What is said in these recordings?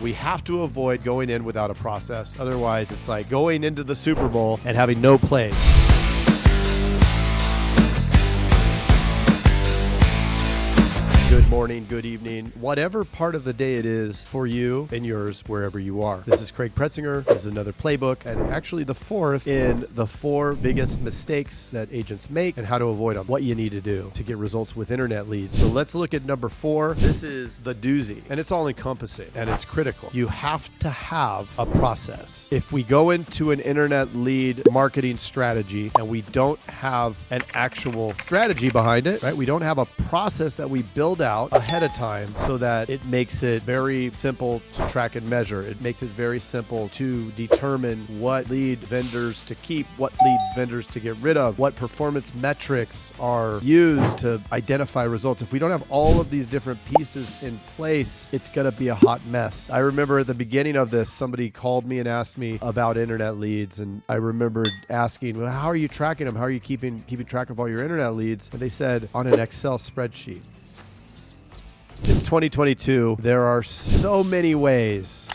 we have to avoid going in without a process. Otherwise, it's like going into the Super Bowl and having no plays. Good morning, good evening, whatever part of the day it is for you and yours, wherever you are. This is Craig Pretzinger. This is another playbook, and actually the fourth in the 4 biggest mistakes that agents make and how to avoid them, what you need to do to get results with internet leads. So let's look at number 4. This is the doozy, and it's all encompassing and it's critical. You have to have a process. If we go into an internet lead marketing strategy and we don't have an actual strategy behind it, right? We don't have a process that we build out ahead of time so that it makes it very simple to track and measure. It makes it very simple to determine what lead vendors to keep, what lead vendors to get rid of, what performance metrics are used to identify results. If we don't have all of these different pieces in place, it's going to be a hot mess. I remember at the beginning of this, somebody called me and asked me about internet leads, and I remembered asking, well, how are you tracking them? How are you keeping track of all your internet leads? And they said, on an Excel spreadsheet. In 2022, there are so many ways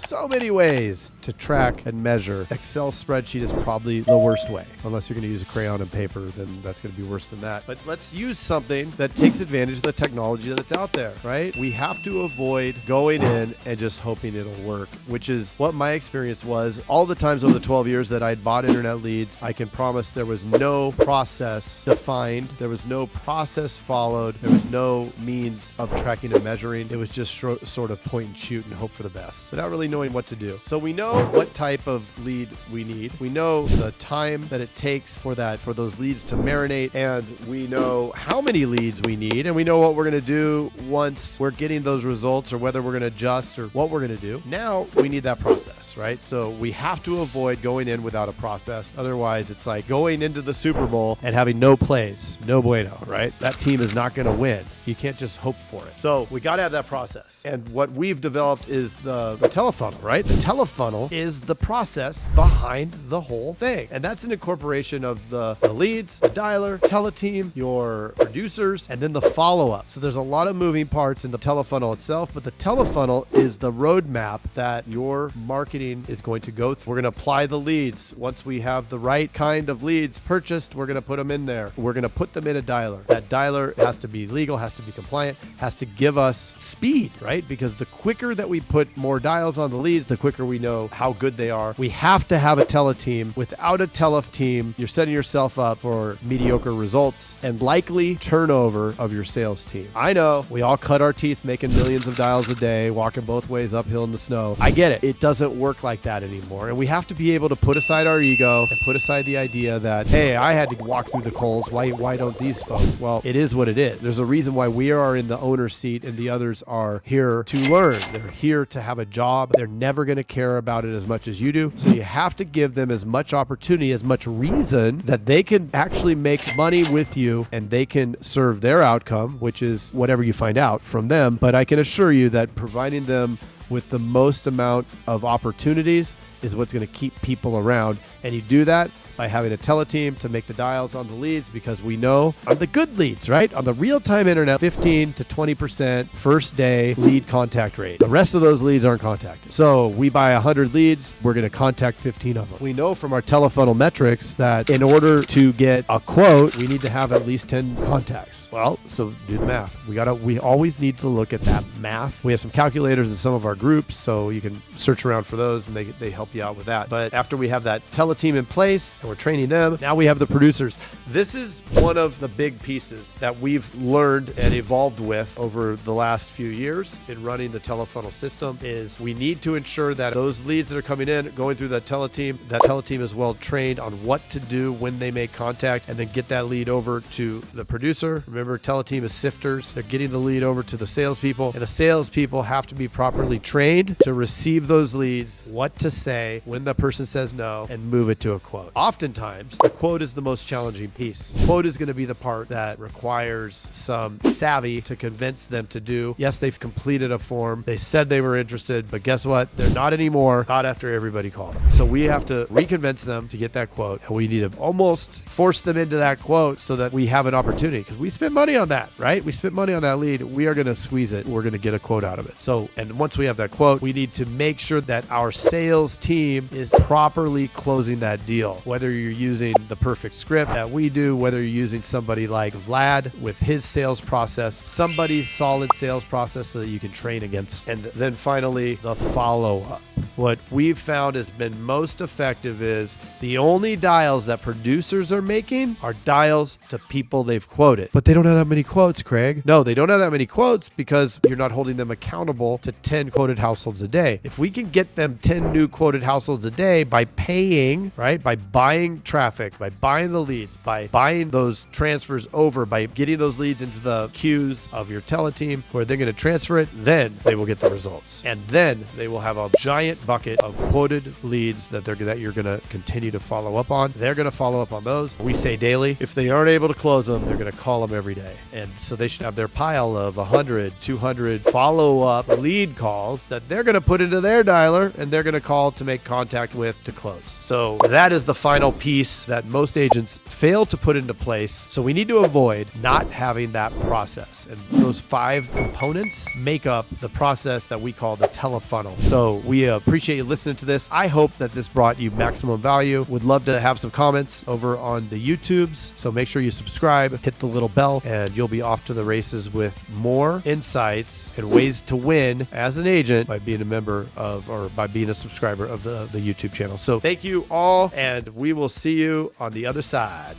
to track and measure. Excel spreadsheet is probably the worst way. Unless you're going to use a crayon and paper, then that's going to be worse than that. But let's use something that takes advantage of the technology that's out there, right? We have to avoid going in and just hoping it'll work, which is what my experience was. All the times over the 12 years that I'd bought internet leads, I can promise there was no process defined. There was no process followed. There was no means of tracking and measuring. It was just sort of point and shoot and hope for the best without really knowing what to do. So we know what type of lead we need. We know the time that it takes for those leads to marinate, and we know how many leads we need, and we know what we're going to do once we're getting those results, or whether we're going to adjust or what we're going to do. Now we need that process, right? So we have to avoid going in without a process. Otherwise, it's like going into the Super Bowl and having no plays. No bueno, right? That team is not going to win. You can't just hope for it. So we got to have that process. And what we've developed is the Telefunnel, right? The Telefunnel is the process behind the whole thing. And that's an incorporation of the leads, the dialer, teleteam, your producers, and then the follow-up. So there's a lot of moving parts in the Telefunnel itself, but the Telefunnel is the roadmap that your marketing is going to go through. We're going to apply the leads. Once we have the right kind of leads purchased, we're going to put them in there. We're going to put them in a dialer. That dialer has to be legal, has to be compliant, has to give us speed, right? Because the quicker that we put more dials on the leads, the quicker we know how good they are. We have to have a teleteam. Without a teleteam, you're setting yourself up for mediocre results and likely turnover of your sales team. I know we all cut our teeth making millions of dials a day, walking both ways uphill in the snow. I get it. It doesn't work like that anymore. And we have to be able to put aside our ego and put aside the idea that, hey, I had to walk through the coals. Why don't these folks? Well, it is what it is. There's a reason why we are in the owner's seat and the others are here to learn. They're here to have a job. They're never going to care about it as much as you do. So you have to give them as much opportunity, as much reason that they can actually make money with you and they can serve their outcome, which is whatever you find out from them. But I can assure you that providing them with the most amount of opportunities is what's going to keep people around. And you do that by having a teleteam to make the dials on the leads, because we know on the good leads, right? On the real-time internet, 15 to 20% first day lead contact rate. The rest of those leads aren't contacted. So we buy 100 leads, we're going to contact 15 of them. We know from our Telefunnel metrics that in order to get a quote, we need to have at least 10 contacts. Well, so do the math. We always need to look at that math. We have some calculators in some of our groups, so you can search around for those and they help you out with that. But after we have that teleteam in place, we're training them. Now we have the producers. This is one of the big pieces that we've learned and evolved with over the last few years in running the Telefunnel system. Is we need to ensure that those leads that are coming in, going through that teleteam is well trained on what to do when they make contact, and then get that lead over to the producer. Remember, teleteam is sifters. They're getting the lead over to the salespeople, and the salespeople have to be properly trained to receive those leads, what to say when the person says no, and move it to a quote. oftentimes the quote is the most challenging piece. Quote is going to be the part that requires some savvy to convince them to do. Yes, they've completed a form. They said they were interested, but guess what? They're not anymore. Not after everybody called them. So we have to reconvince them to get that quote, and we need to almost force them into that quote so that we have an opportunity, because we spent money on that, right? We spent money on that lead. We are going to squeeze it. We're going to get a quote out of it. So, and once we have that quote, we need to make sure that our sales team is properly closing that deal. Whether you're using the perfect script that we do, whether you're using somebody like Vlad with his sales process, somebody's solid sales process so that you can train against. And then finally, the follow-up. What we've found has been most effective is the only dials that producers are making are dials to people they've quoted. But they don't have that many quotes, Craig. No, they don't have that many quotes because you're not holding them accountable to 10 quoted households a day. If we can get them 10 new quoted households a day by paying, right? By buying traffic, by buying the leads, by buying those transfers over, by getting those leads into the queues of your teleteam where they're going to transfer it, then they will get the results. And then they will have a giant bucket of quoted leads that you're going to continue to follow up on. They're going to follow up on those. We say daily. If they aren't able to close them, they're going to call them every day. And so they should have their pile of 100, 200 follow-up lead calls that they're going to put into their dialer and they're going to call to make contact with to close. So that is the final piece that most agents fail to put into place. So we need to avoid not having that process. And those 5 components make up the process that we call the Telefunnel. So we appreciate you listening to this. I hope that this brought you maximum value. Would love to have some comments over on the YouTubes. So make sure you subscribe, hit the little bell, and you'll be off to the races with more insights and ways to win as an agent by being a member of, or by being a subscriber of the YouTube channel. So thank you all, and we will see you on the other side.